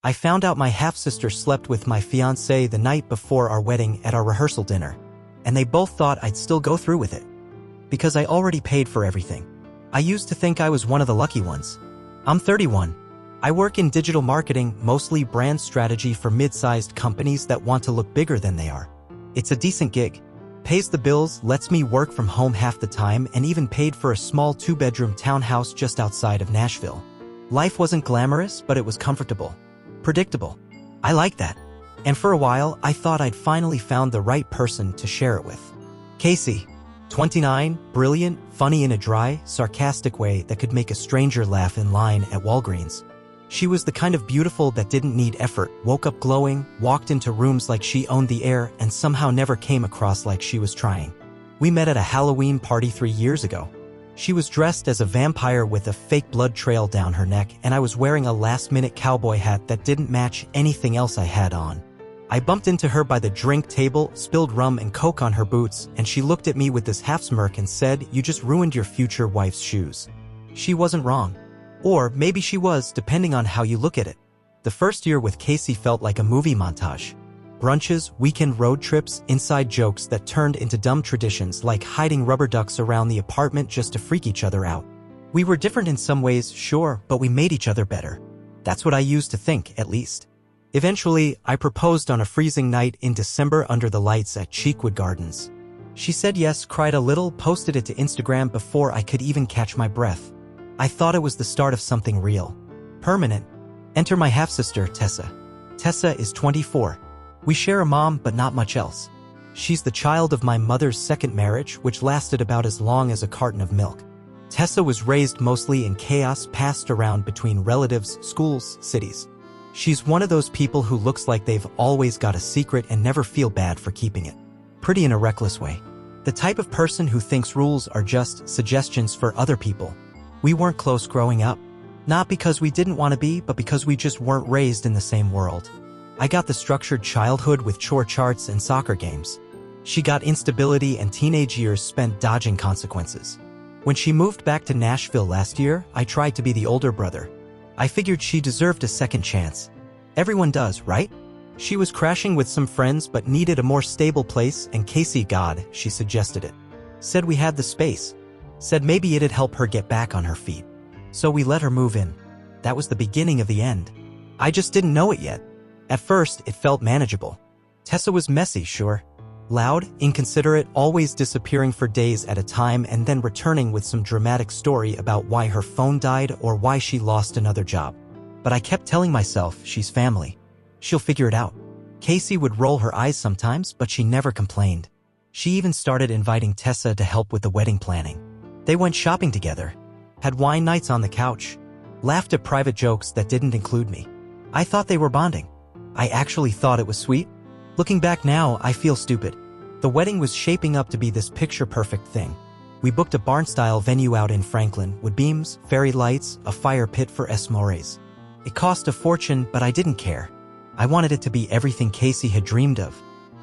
I found out my half-sister slept with my fiancée the night before our wedding at our rehearsal dinner, and they both thought I'd still go through with it. Because I already paid for everything. I used to think I was one of the lucky ones. I'm 31. I work in digital marketing, mostly brand strategy for mid-sized companies that want to look bigger than they are. It's a decent gig. Pays the bills, lets me work from home half the time, and even paid for a small 2-bedroom townhouse just outside of Nashville. Life wasn't glamorous, but it was comfortable. Predictable. I like that. And for a while, I thought I'd finally found the right person to share it with. Casey. 29, brilliant, funny in a dry, sarcastic way that could make a stranger laugh in line at Walgreens. She was the kind of beautiful that didn't need effort, woke up glowing, walked into rooms like she owned the air, and somehow never came across like she was trying. We met at a Halloween party 3 years ago. She was dressed as a vampire with a fake blood trail down her neck, and I was wearing a last-minute cowboy hat that didn't match anything else I had on. I bumped into her by the drink table, spilled rum and coke on her boots, and she looked at me with this half-smirk and said, "You just ruined your future wife's shoes." She wasn't wrong. Or maybe she was, depending on how you look at it. The first year with Casey felt like a movie montage. Brunches, weekend road trips, inside jokes that turned into dumb traditions like hiding rubber ducks around the apartment just to freak each other out. We were different in some ways, sure, but we made each other better. That's what I used to think, at least. Eventually, I proposed on a freezing night in December under the lights at Cheekwood Gardens. She said yes, cried a little, posted it to Instagram before I could even catch my breath. I thought it was the start of something real. Permanent. Enter my half-sister, Tessa. Tessa is 24. We share a mom, but not much else. She's the child of my mother's second marriage, which lasted about as long as a carton of milk. Tessa was raised mostly in chaos, passed around between relatives, schools, cities. She's one of those people who looks like they've always got a secret and never feel bad for keeping it. Pretty in a reckless way. The type of person who thinks rules are just suggestions for other people. We weren't close growing up. Not because we didn't want to be, but because we just weren't raised in the same world. I got the structured childhood with chore charts and soccer games. She got instability and teenage years spent dodging consequences. When she moved back to Nashville last year, I tried to be the older brother. I figured she deserved a second chance. Everyone does, right? She was crashing with some friends but needed a more stable place, and Casey, God, she suggested it. Said we had the space. Said maybe it'd help her get back on her feet. So we let her move in. That was the beginning of the end. I just didn't know it yet. At first, it felt manageable. Tessa was messy, sure. Loud, inconsiderate, always disappearing for days at a time and then returning with some dramatic story about why her phone died or why she lost another job. But I kept telling myself, she's family. She'll figure it out. Casey would roll her eyes sometimes, but she never complained. She even started inviting Tessa to help with the wedding planning. They went shopping together, had wine nights on the couch, laughed at private jokes that didn't include me. I thought they were bonding. I actually thought it was sweet. Looking back now, I feel stupid. The wedding was shaping up to be this picture-perfect thing. We booked a barn-style venue out in Franklin with beams, fairy lights, a fire pit for s'mores. It cost a fortune, but I didn't care. I wanted it to be everything Casey had dreamed of.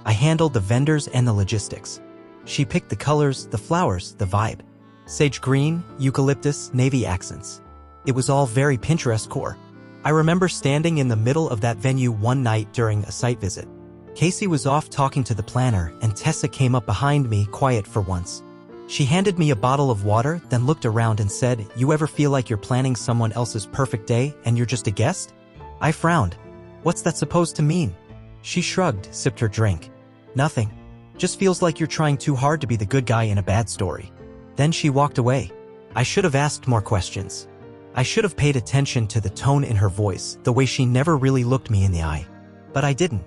I handled the vendors and the logistics. She picked the colors, the flowers, the vibe. Sage green, eucalyptus, navy accents. It was all very Pinterest-core. I remember standing in the middle of that venue one night during a site visit. Casey was off talking to the planner, and Tessa came up behind me, quiet for once. She handed me a bottle of water, then looked around and said, "You ever feel like you're planning someone else's perfect day and you're just a guest?" I frowned. What's that supposed to mean? She shrugged, sipped her drink. Nothing. Just feels like you're trying too hard to be the good guy in a bad story. Then she walked away. I should have asked more questions. I should have paid attention to the tone in her voice, the way she never really looked me in the eye. But I didn't.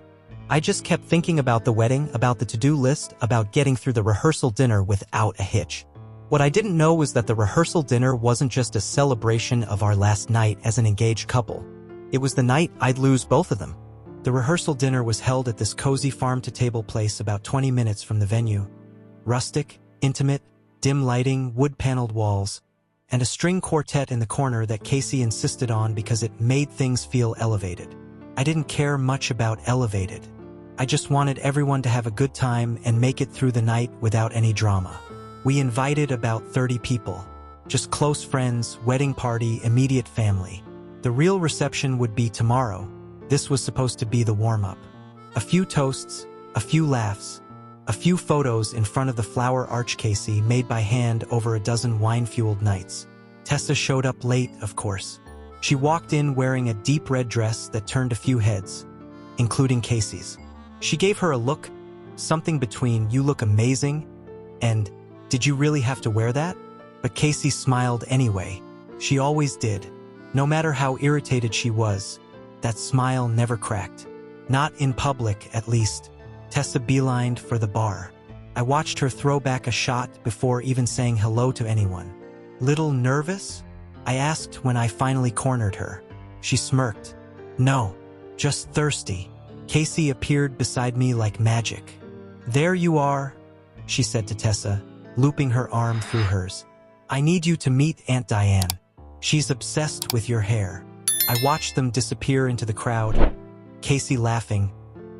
I just kept thinking about the wedding, about the to-do list, about getting through the rehearsal dinner without a hitch. What I didn't know was that the rehearsal dinner wasn't just a celebration of our last night as an engaged couple. It was the night I'd lose both of them. The rehearsal dinner was held at this cozy farm-to-table place about 20 minutes from the venue. Rustic, intimate, dim lighting, wood-paneled walls, and a string quartet in the corner that Casey insisted on because it made things feel elevated. I didn't care much about elevated. I just wanted everyone to have a good time and make it through the night without any drama. We invited about 30 people. Just close friends, wedding party, immediate family. The real reception would be tomorrow. This was supposed to be the warm-up. A few toasts, a few laughs, a few photos in front of the flower arch Casey made by hand over a dozen wine-fueled nights. Tessa showed up late, of course. She walked in wearing a deep red dress that turned a few heads, including Casey's. She gave her a look, something between "you look amazing" and "did you really have to wear that?" But Casey smiled anyway. She always did. No matter how irritated she was, that smile never cracked. Not in public, at least. Tessa beelined for the bar. I watched her throw back a shot before even saying hello to anyone. "Little nervous?" I asked when I finally cornered her. She smirked. "No, just thirsty." Casey appeared beside me like magic. "There you are," she said to Tessa, looping her arm through hers. "I need you to meet Aunt Diane. She's obsessed with your hair." I watched them disappear into the crowd, Casey laughing,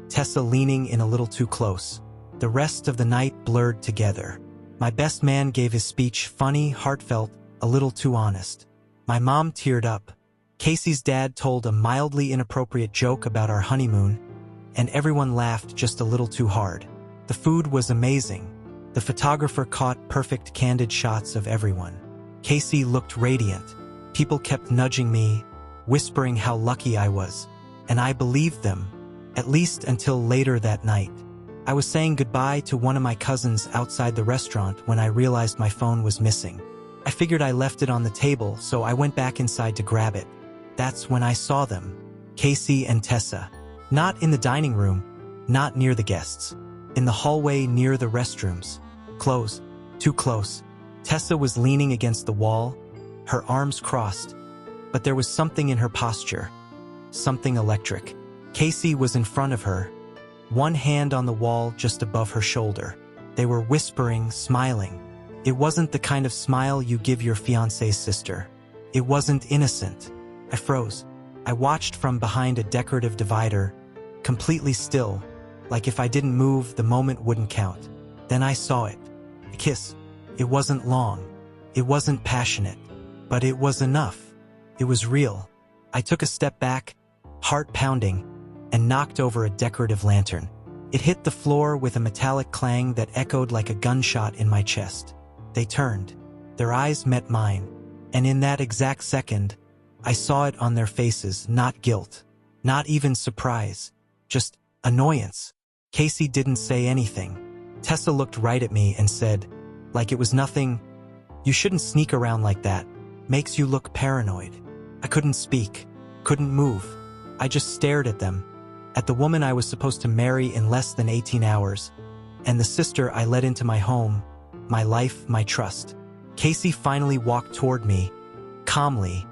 Tessa leaning in a little too close. The rest of the night blurred together. My best man gave his speech funny, heartfelt, a little too honest. My mom teared up. Casey's dad told a mildly inappropriate joke about our honeymoon, and everyone laughed just a little too hard. The food was amazing. The photographer caught perfect candid shots of everyone. Casey looked radiant. People kept nudging me, whispering how lucky I was, and I believed them, at least until later that night. I was saying goodbye to one of my cousins outside the restaurant when I realized my phone was missing. I figured I left it on the table, so I went back inside to grab it. That's when I saw them, Casey and Tessa. Not in the dining room, not near the guests. In the hallway near the restrooms. Close, too close. Tessa was leaning against the wall, her arms crossed, but there was something in her posture. Something electric. Casey was in front of her, one hand on the wall just above her shoulder. They were whispering, smiling. It wasn't the kind of smile you give your fiancé's sister. It wasn't innocent. I froze. I watched from behind a decorative divider, completely still, like if I didn't move, the moment wouldn't count. Then I saw it. A kiss. It wasn't long. It wasn't passionate. But it was enough. It was real. I took a step back, heart pounding, and knocked over a decorative lantern. It hit the floor with a metallic clang that echoed like a gunshot in my chest. They turned. Their eyes met mine. And in that exact second, I saw it on their faces, not guilt, not even surprise, just annoyance. Casey didn't say anything. Tessa looked right at me and said, like it was nothing, "You shouldn't sneak around like that. Makes you look paranoid." I couldn't speak, couldn't move. I just stared at them, at the woman I was supposed to marry in less than 18 hours, and the sister I let into my home, my life, my trust. Casey finally walked toward me, calmly,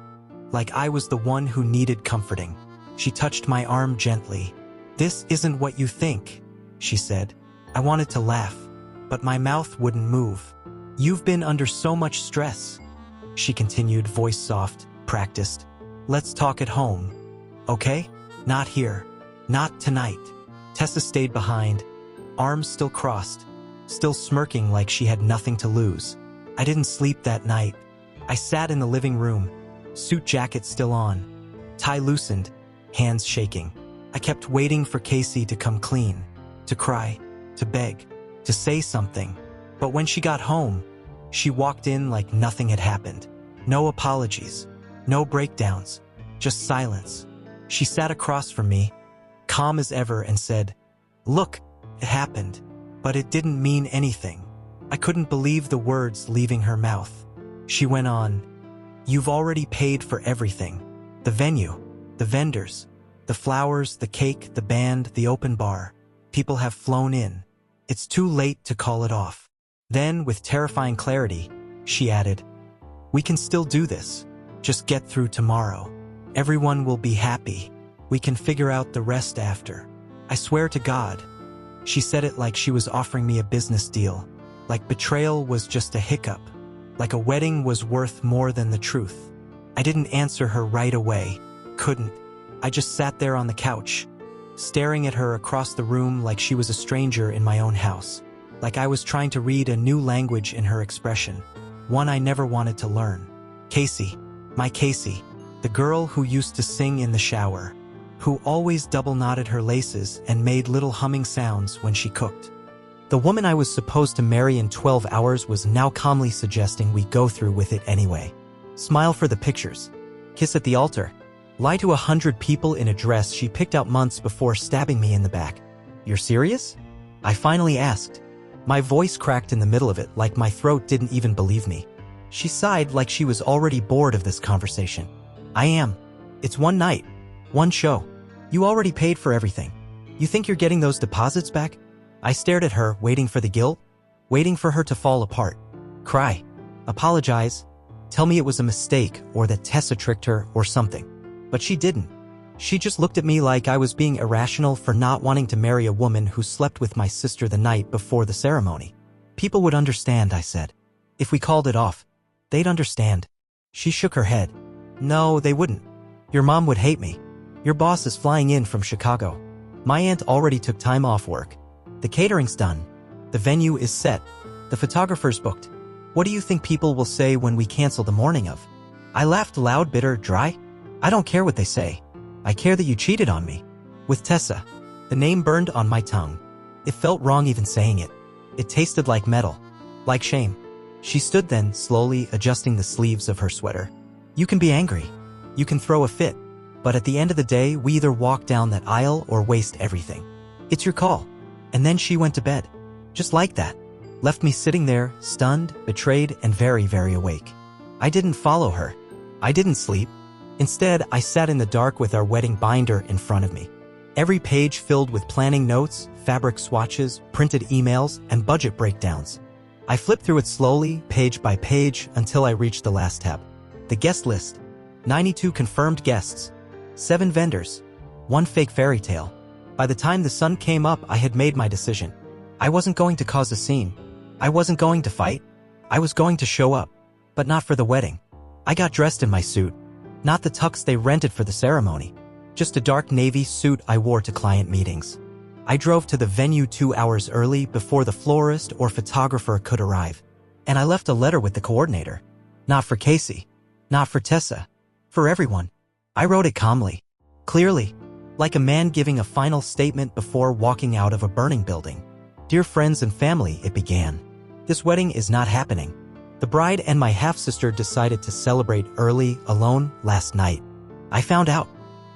like I was the one who needed comforting. She touched my arm gently. "This isn't what you think," she said. I wanted to laugh, but my mouth wouldn't move. "You've been under so much stress," she continued, voice soft, practiced. "Let's talk at home, okay? Not here. Not tonight." Tessa stayed behind, arms still crossed, still smirking like she had nothing to lose. I didn't sleep that night. I sat in the living room, suit jacket still on, tie loosened, hands shaking. I kept waiting for Casey to come clean, to cry, to beg, to say something. But when she got home, she walked in like nothing had happened. No apologies, no breakdowns, just silence. She sat across from me, calm as ever, and said, "Look, it happened, but it didn't mean anything." I couldn't believe the words leaving her mouth. She went on, "You've already paid for everything. The venue, the vendors, the flowers, the cake, the band, the open bar. People have flown in. It's too late to call it off." Then, with terrifying clarity, she added, "We can still do this. Just get through tomorrow. Everyone will be happy. We can figure out the rest after. I swear to God." She said it like she was offering me a business deal, like betrayal was just a hiccup, like a wedding was worth more than the truth. I didn't answer her right away. Couldn't. I just sat there on the couch, staring at her across the room like she was a stranger in my own house, like I was trying to read a new language in her expression, one I never wanted to learn. Casey, my Casey, the girl who used to sing in the shower, who always double-knotted her laces and made little humming sounds when she cooked. The woman I was supposed to marry in 12 hours was now calmly suggesting we go through with it anyway. Smile for the pictures. Kiss at the altar. Lie to 100 people in a dress she picked out months before stabbing me in the back. You're serious? I finally asked. My voice cracked in the middle of it like my throat didn't even believe me. She sighed like she was already bored of this conversation. I am. It's one night. One show. You already paid for everything. You think you're getting those deposits back? I stared at her, waiting for the guilt, waiting for her to fall apart. Cry. Apologize. Tell me it was a mistake or that Tessa tricked her or something. But she didn't. She just looked at me like I was being irrational for not wanting to marry a woman who slept with my sister the night before the ceremony. People would understand, I said. If we called it off, they'd understand. She shook her head. No, they wouldn't. Your mom would hate me. Your boss is flying in from Chicago. My aunt already took time off work. The catering's done. The venue is set. The photographer's booked. What do you think people will say when we cancel the morning of? I laughed loud, bitter, dry. I don't care what they say. I care that you cheated on me. With Tessa. The name burned on my tongue. It felt wrong even saying it. It tasted like metal. Like shame. She stood then, slowly adjusting the sleeves of her sweater. You can be angry. You can throw a fit. But at the end of the day, we either walk down that aisle or waste everything. It's your call. And then she went to bed. Just like that. Left me sitting there, stunned, betrayed, and very, very awake. I didn't follow her. I didn't sleep. Instead, I sat in the dark with our wedding binder in front of me. Every page filled with planning notes, fabric swatches, printed emails, and budget breakdowns. I flipped through it slowly, page by page, until I reached the last tab. The guest list. 92 confirmed guests. 7 vendors. 1 fake fairy tale. By the time the sun came up, I had made my decision. I wasn't going to cause a scene. I wasn't going to fight. I was going to show up. But not for the wedding. I got dressed in my suit. Not the tux they rented for the ceremony. Just a dark navy suit I wore to client meetings. I drove to the venue 2 hours early before the florist or photographer could arrive. And I left a letter with the coordinator. Not for Casey. Not for Tessa. For everyone. I wrote it calmly. Clearly. Like a man giving a final statement before walking out of a burning building. Dear friends and family, it began. This wedding is not happening. The bride and my half-sister decided to celebrate early, alone, last night. I found out.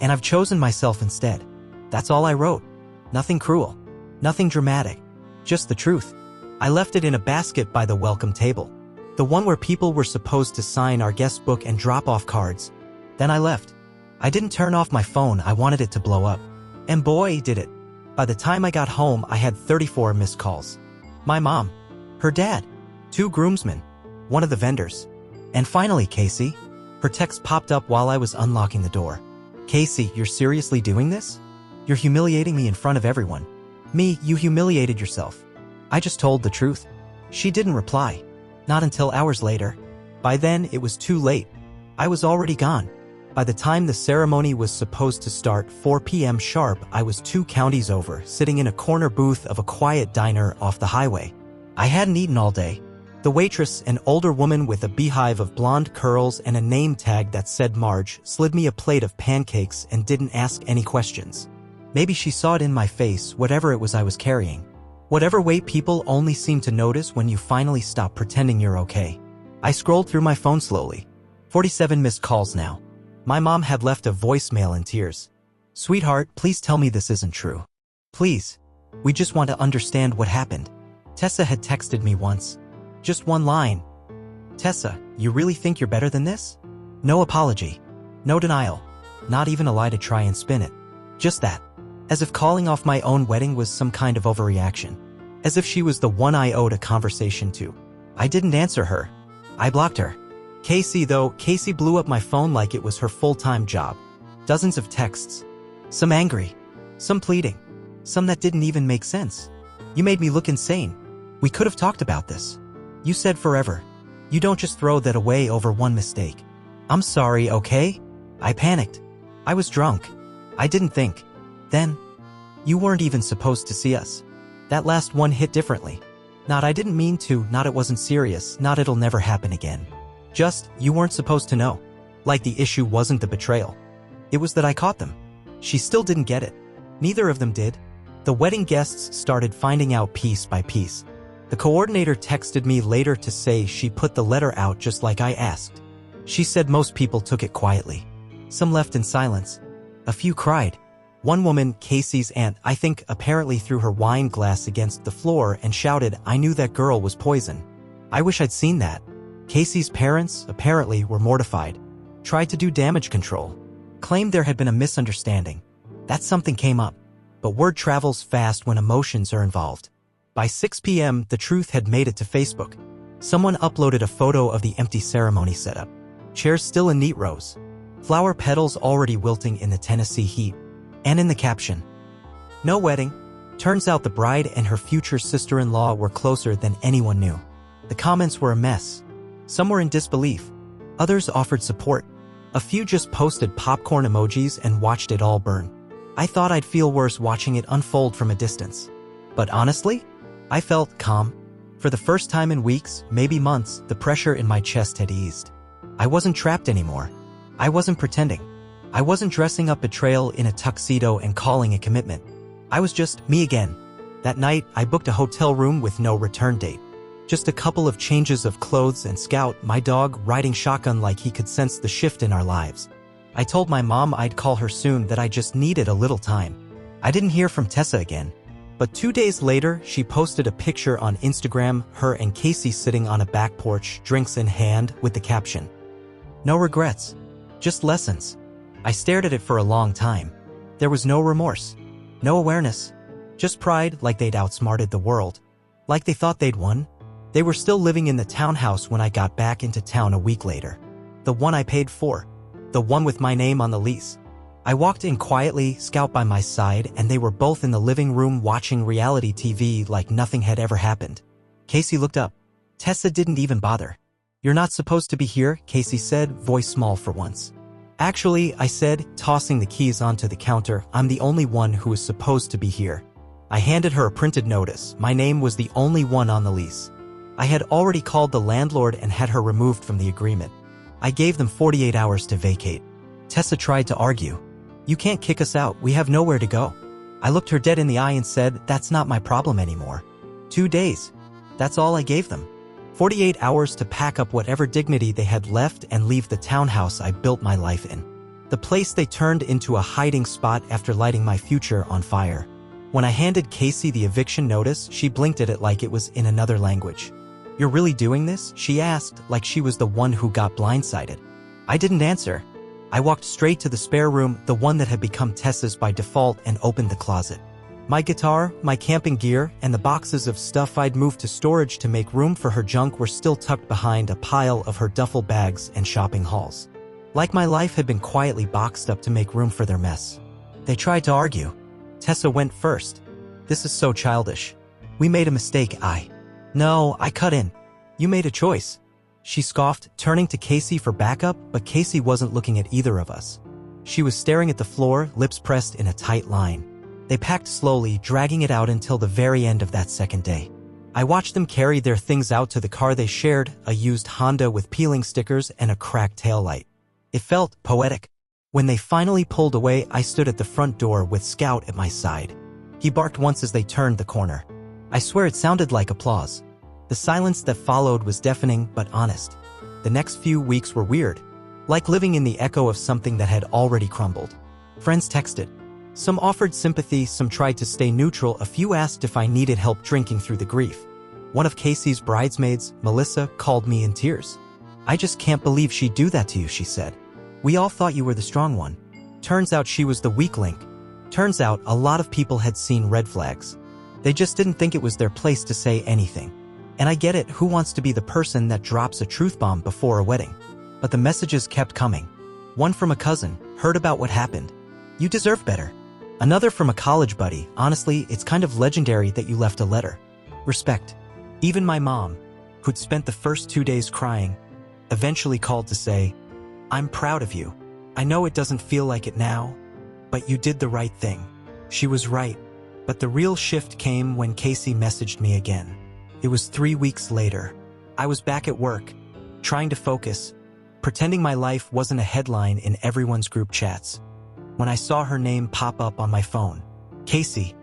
And I've chosen myself instead. That's all I wrote. Nothing cruel. Nothing dramatic. Just the truth. I left it in a basket by the welcome table. The one where people were supposed to sign our guest book and drop off cards. Then I left. I didn't turn off my phone, I wanted it to blow up. And boy, did it. By the time I got home, I had 34 missed calls. My mom. Her dad. 2 groomsmen. 1 of the vendors. And finally, Casey. Her text popped up while I was unlocking the door. Casey, you're seriously doing this? You're humiliating me in front of everyone. Me, you humiliated yourself. I just told the truth. She didn't reply. Not until hours later. By then, it was too late. I was already gone. By the time the ceremony was supposed to start 4 p.m. sharp, I was 2 counties over, sitting in a corner booth of a quiet diner off the highway. I hadn't eaten all day. The waitress, an older woman with a beehive of blonde curls and a name tag that said Marge, slid me a plate of pancakes and didn't ask any questions. Maybe she saw it in my face, whatever it was I was carrying. Whatever weight people only seem to notice when you finally stop pretending you're okay. I scrolled through my phone slowly. 47 missed calls now. My mom had left a voicemail in tears. Sweetheart, please tell me this isn't true. Please. We just want to understand what happened. Tessa had texted me once. Just one line. Tessa, you really think you're better than this? No apology. No denial. Not even a lie to try and spin it. Just that. As if calling off my own wedding was some kind of overreaction. As if she was the one I owed a conversation to. I didn't answer her. I blocked her. Casey blew up my phone like it was her full-time job. Dozens of texts. Some angry. Some pleading. Some that didn't even make sense. You made me look insane. We could have talked about this. You said forever. You don't just throw that away over one mistake. I'm sorry, okay? I panicked. I was drunk. I didn't think. Then, you weren't even supposed to see us. That last one hit differently. Not I didn't mean to, not it wasn't serious, not it'll never happen again. Just, you weren't supposed to know. Like the issue wasn't the betrayal. It was that I caught them. She still didn't get it. Neither of them did. The wedding guests started finding out piece by piece. The coordinator texted me later to say she put the letter out just like I asked. She said most people took it quietly. Some left in silence. A few cried. One woman, Casey's aunt, I think, apparently threw her wine glass against the floor and shouted, "I knew that girl was poison." I wish I'd seen that. Casey's parents, apparently, were mortified. Tried to do damage control. Claimed there had been a misunderstanding. That something came up. But word travels fast when emotions are involved. By 6 p.m., the truth had made it to Facebook. Someone uploaded a photo of the empty ceremony setup. Chairs still in neat rows. Flower petals already wilting in the Tennessee heat. And in the caption, "No wedding." Turns out the bride and her future sister-in-law were closer than anyone knew. The comments were a mess. Some were in disbelief. Others offered support. A few just posted popcorn emojis and watched it all burn. I thought I'd feel worse watching it unfold from a distance. But honestly, I felt calm. For the first time in weeks, maybe months, the pressure in my chest had eased. I wasn't trapped anymore. I wasn't pretending. I wasn't dressing up betrayal in a tuxedo and calling it commitment. I was just me again. That night, I booked a hotel room with no return date. Just a couple of changes of clothes and Scout, my dog, riding shotgun like he could sense the shift in our lives. I told my mom I'd call her soon, that I just needed a little time. I didn't hear from Tessa again. But 2 days later, she posted a picture on Instagram, her and Casey sitting on a back porch, drinks in hand, with the caption, "No regrets. Just lessons." I stared at it for a long time. There was no remorse. No awareness. Just pride, like they'd outsmarted the world. Like they thought they'd won. They were still living in the townhouse when I got back into town a week later. The one I paid for. The one with my name on the lease. I walked in quietly, Scout by my side, and they were both in the living room watching reality TV like nothing had ever happened. Casey looked up. Tessa didn't even bother. "You're not supposed to be here," Casey said, voice small for once. "Actually," I said, tossing the keys onto the counter, "I'm the only one who is supposed to be here." I handed her a printed notice. My name was the only one on the lease. I had already called the landlord and had her removed from the agreement. I gave them 48 hours to vacate. Tessa tried to argue. "You can't kick us out, we have nowhere to go." I looked her dead in the eye and said, "That's not my problem anymore." 2 days. That's all I gave them. 48 hours to pack up whatever dignity they had left and leave the townhouse I built my life in. The place they turned into a hiding spot after lighting my future on fire. When I handed Casey the eviction notice, she blinked at it like it was in another language. "You're really doing this?" she asked, like she was the one who got blindsided. I didn't answer. I walked straight to the spare room, the one that had become Tessa's by default, and opened the closet. My guitar, my camping gear, and the boxes of stuff I'd moved to storage to make room for her junk were still tucked behind a pile of her duffel bags and shopping hauls. Like my life had been quietly boxed up to make room for their mess. They tried to argue. Tessa went first. "This is so childish. We made a mistake, No, I cut in. You made a choice." She scoffed, turning to Casey for backup, but Casey wasn't looking at either of us. She was staring at the floor, lips pressed in a tight line. They packed slowly, dragging it out until the very end of that second day. I watched them carry their things out to the car they shared, a used Honda with peeling stickers and a cracked taillight. It felt poetic. When they finally pulled away, I stood at the front door with Scout at my side. He barked once as they turned the corner. I swear it sounded like applause. The silence that followed was deafening but honest. The next few weeks were weird, like living in the echo of something that had already crumbled. Friends texted. Some offered sympathy, some tried to stay neutral, a few asked if I needed help drinking through the grief. One of Casey's bridesmaids, Melissa, called me in tears. "I just can't believe she'd do that to you," she said. "We all thought you were the strong one." Turns out she was the weak link. Turns out a lot of people had seen red flags. They just didn't think it was their place to say anything. And I get it, who wants to be the person that drops a truth bomb before a wedding? But the messages kept coming. One from a cousin, "Heard about what happened. You deserve better." Another from a college buddy, "Honestly, it's kind of legendary that you left a letter. Respect." Even my mom, who'd spent the first 2 days crying, eventually called to say, "I'm proud of you. I know it doesn't feel like it now, but you did the right thing." She was right. But the real shift came when Casey messaged me again. It was 3 weeks later. I was back at work, trying to focus, pretending my life wasn't a headline in everyone's group chats. when I saw her name pop up on my phone. Casey,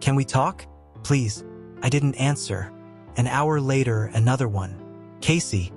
can we talk? Please. I didn't answer. An hour later, another one. Casey,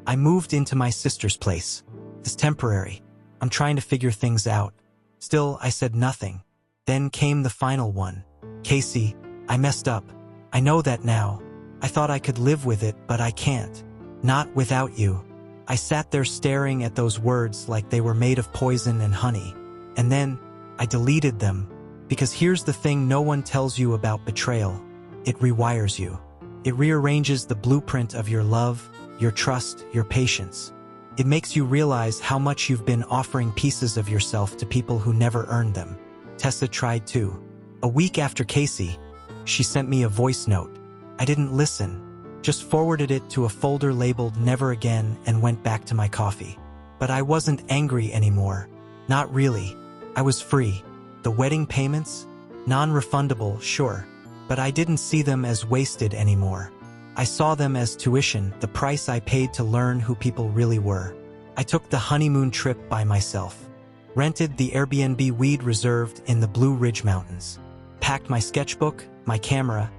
I moved into my sister's place. It's temporary. I'm trying to figure things out. Still, I said nothing. Then came the final one. Casey, I messed up. I know that now. I thought I could live with it, but I can't. Not without you. I sat there staring at those words like they were made of poison and honey. And then, I deleted them. Because here's the thing no one tells you about betrayal. It rewires you. It rearranges the blueprint of your love, your trust, your patience. It makes you realize how much you've been offering pieces of yourself to people who never earned them. Tessa tried too. A week after Casey, she sent me a voice note. I didn't listen, just forwarded it to a folder labeled Never Again and went back to my coffee. But I wasn't angry anymore. Not really. I was free. The wedding payments? Non-refundable, sure. But I didn't see them as wasted anymore. I saw them as tuition, the price I paid to learn who people really were. I took the honeymoon trip by myself. Rented the Airbnb we'd reserved in the Blue Ridge Mountains. Packed my sketchbook, my camera,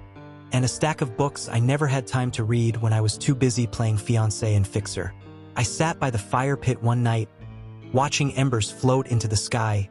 and a stack of books I never had time to read when I was too busy playing fiancé and fixer. I sat by the fire pit one night, watching embers float into the sky,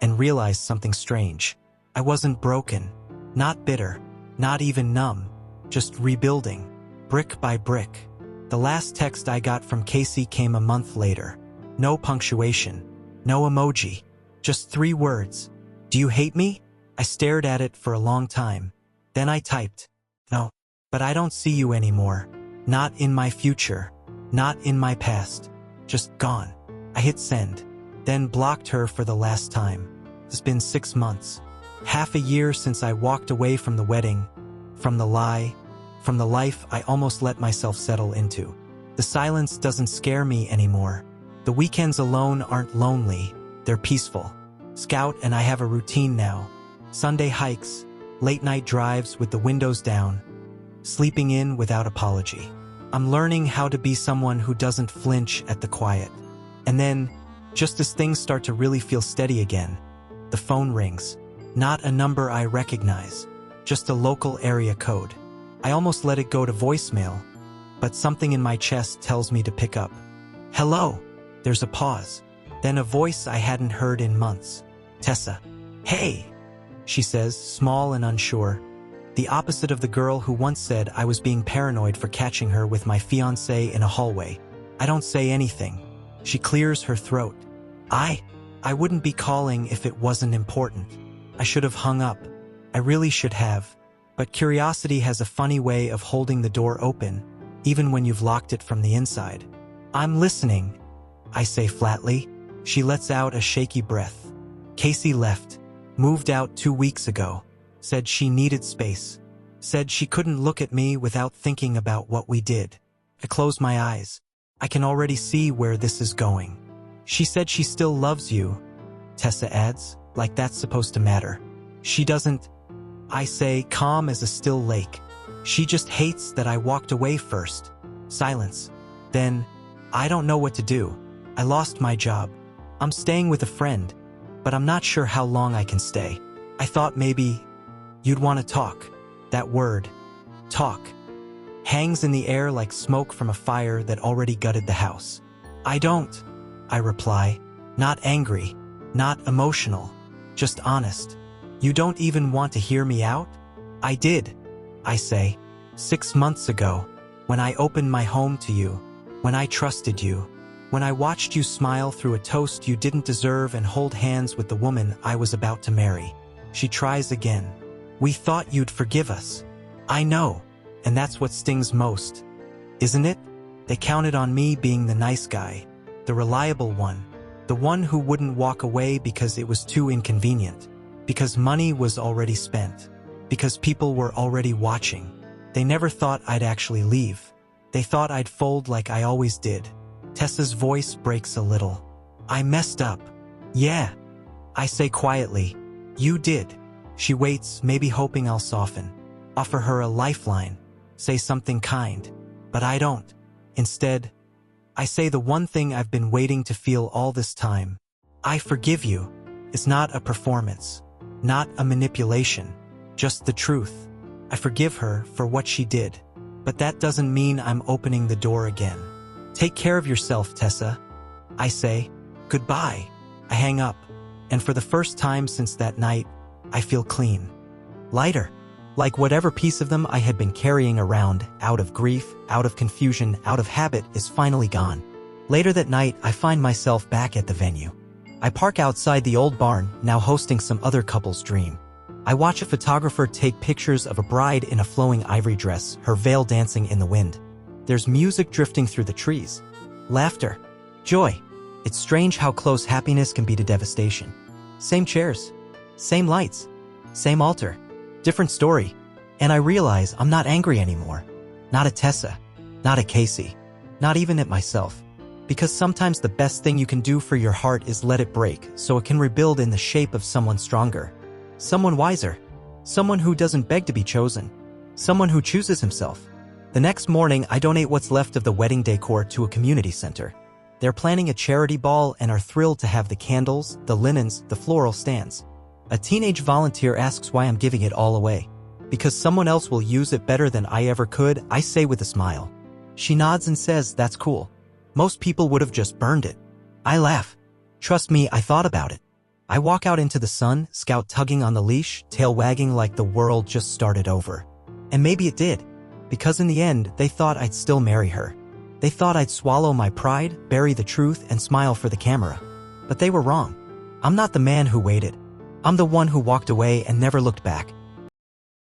and realized something strange. I wasn't broken, not bitter, not even numb, just rebuilding, brick by brick. The last text I got from Casey came a month later. No punctuation, no emoji, just 3 words. Do you hate me? I stared at it for a long time. Then I typed, no, but I don't see you anymore. Not in my future, not in my past, just gone. I hit send, then blocked her for the last time. It's been 6 months. Half a year since I walked away from the wedding, from the lie, from the life I almost let myself settle into. The silence doesn't scare me anymore. The weekends alone aren't lonely, they're peaceful. Scout and I have a routine now. Sunday hikes, late-night drives with the windows down, sleeping in without apology. I'm learning how to be someone who doesn't flinch at the quiet. And then, just as things start to really feel steady again, the phone rings. Not a number I recognize, just a local area code. I almost let it go to voicemail, but something in my chest tells me to pick up. Hello. There's a pause. Then a voice I hadn't heard in months. Tessa. Hey, she says, small and unsure. The opposite of the girl who once said I was being paranoid for catching her with my fiancé in a hallway. I don't say anything. She clears her throat. I wouldn't be calling if it wasn't important. I should have hung up. I really should have. But curiosity has a funny way of holding the door open, even when you've locked it from the inside. I'm listening, I say flatly. She lets out a shaky breath. Casey left. Moved out 2 weeks ago. Said she needed space. Said she couldn't look at me without thinking about what we did. I close my eyes. I can already see where this is going. She said she still loves you, Tessa adds, like that's supposed to matter. She doesn't, I say, calm as a still lake. She just hates that I walked away first. Silence. Then, I don't know what to do. I lost my job. I'm staying with a friend, but I'm not sure how long I can stay. I thought maybe you'd want to talk. That word, talk, hangs in the air like smoke from a fire that already gutted the house. I don't, I reply, not angry, not emotional, just honest. You don't even want to hear me out? I did, I say, 6 months ago, when I opened my home to you, when I trusted you, when I watched you smile through a toast you didn't deserve and hold hands with the woman I was about to marry. She tries again. We thought you'd forgive us. I know, and that's what stings most, isn't it? They counted on me being the nice guy, the reliable one, the one who wouldn't walk away because it was too inconvenient, because money was already spent, because people were already watching. They never thought I'd actually leave. They thought I'd fold like I always did. Tessa's voice breaks a little. I messed up. Yeah, I say quietly. You did. She waits, maybe hoping I'll soften. Offer her a lifeline. Say something kind. But I don't. Instead, I say the one thing I've been waiting to feel all this time. I forgive you. is not a performance, not a manipulation, just the truth. I forgive her for what she did, but that doesn't mean I'm opening the door again. Take care of yourself, Tessa. I say, goodbye. I hang up, and for the first time since that night, I feel clean. Lighter. Like whatever piece of them I had been carrying around, out of grief, out of confusion, out of habit, is finally gone. Later that night, I find myself back at the venue. I park outside the old barn, now hosting some other couple's dream. I watch a photographer take pictures of a bride in a flowing ivory dress, her veil dancing in the wind. There's music drifting through the trees. Laughter. Joy. It's strange how close happiness can be to devastation. Same chairs. Same lights. Same altar. Different story. And I realize I'm not angry anymore. Not at Tessa. Not at Casey. Not even at myself. Because sometimes the best thing you can do for your heart is let it break so it can rebuild in the shape of someone stronger. Someone wiser. Someone who doesn't beg to be chosen. Someone who chooses himself. The next morning, I donate what's left of the wedding decor to a community center. They're planning a charity ball and are thrilled to have the candles, the linens, the floral stands. A teenage volunteer asks why I'm giving it all away. Because someone else will use it better than I ever could, I say with a smile. She nods and says, that's cool. Most people would have just burned it. I laugh. Trust me, I thought about it. I walk out into the sun, Scout tugging on the leash, tail wagging like the world just started over. And maybe it did. Because in the end, they thought I'd still marry her. They thought I'd swallow my pride, bury the truth, and smile for the camera. But they were wrong. I'm not the man who waited. I'm the one who walked away and never looked back.